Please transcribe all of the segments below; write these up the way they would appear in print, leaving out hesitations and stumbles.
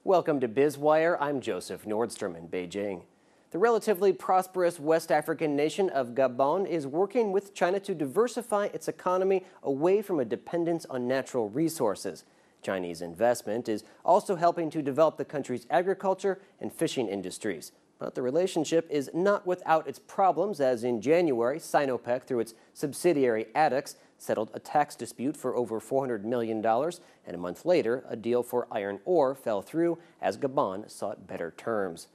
Welcome to Biz Wire. I'm Joseph Nordstrom in Beijing. The relatively prosperous West African nation of Gabon is working with China to diversify its economy away from a dependence on natural resources. Chinese investment is also helping to develop the country's agriculture and fishing industries. But the relationship is not without its problems, as in January, Sinopec, through its subsidiary Addax, settled a tax dispute for over $400 million, and a month later, a deal for iron ore fell through as Gabon sought better terms.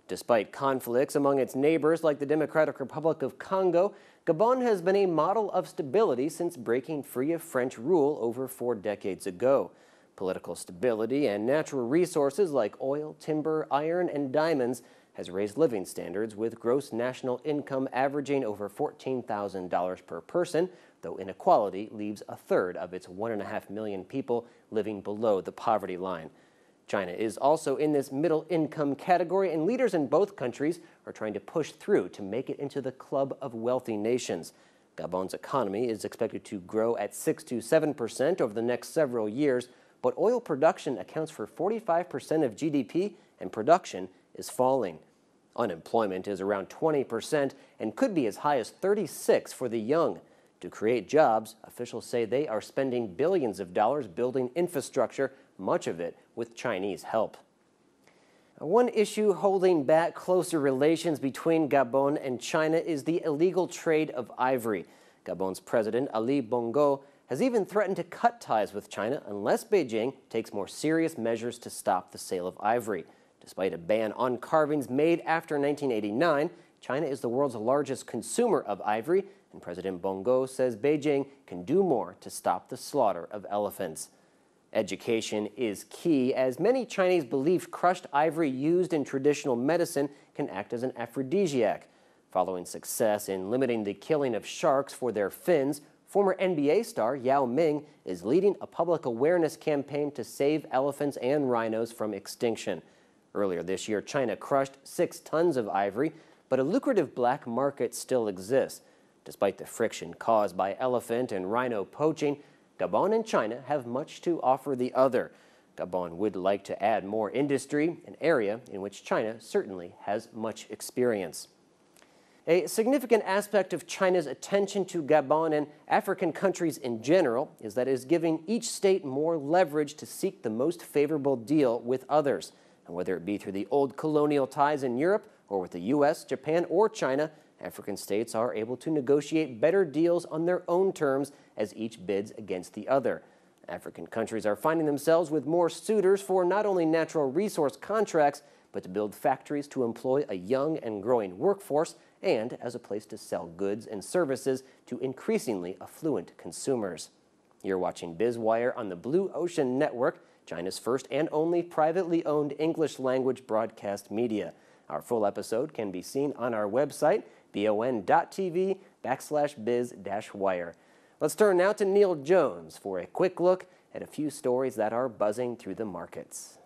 Despite conflicts among its neighbors like the Democratic Republic of Congo, Gabon has been a model of stability since breaking free of French rule over 4 decades ago. Political stability and natural resources like oil, timber, iron, and diamonds has raised living standards, with gross national income averaging over $14,000 per person, though inequality leaves a third of its 1.5 million people living below the poverty line. China is also in this middle income category, and leaders in both countries are trying to push through to make it into the club of wealthy nations. Gabon's economy is expected to grow at 6 to 7% over the next several years, but oil production accounts for 45% of GDP, and production is falling. Unemployment is around 20% and could be as high as 36% for the young. To create jobs, officials say they are spending billions of dollars building infrastructure, much of it with Chinese help. One issue holding back closer relations between Gabon and China is the illegal trade of ivory. Gabon's president, Ali Bongo, has even threatened to cut ties with China unless Beijing takes more serious measures to stop the sale of ivory. Despite a ban on carvings made after 1989, China is the world's largest consumer of ivory, and President Bongo says Beijing can do more to stop the slaughter of elephants. Education is key, as many Chinese believe crushed ivory used in traditional medicine can act as an aphrodisiac. Following success in limiting the killing of sharks for their fins, former NBA star Yao Ming is leading a public awareness campaign to save elephants and rhinos from extinction. Earlier this year, China crushed 6 tons of ivory, but a lucrative black market still exists. Despite the friction caused by elephant and rhino poaching, Gabon and China have much to offer the other. Gabon would like to add more industry, an area in which China certainly has much experience. A significant aspect of China's attention to Gabon and African countries in general is that it is giving each state more leverage to seek the most favorable deal with others. And whether it be through the old colonial ties in Europe or with the U.S., Japan, or China, African states are able to negotiate better deals on their own terms as each bids against the other. African countries are finding themselves with more suitors for not only natural resource contracts, but to build factories to employ a young and growing workforce, and as a place to sell goods and services to increasingly affluent consumers. You're watching Biz Wire on the Blue Ocean Network, China's first and only privately owned English-language broadcast media. Our full episode can be seen on our website, BONTV/biz-wire. Let's turn now to Neil Jones for a quick look at a few stories that are buzzing through the markets.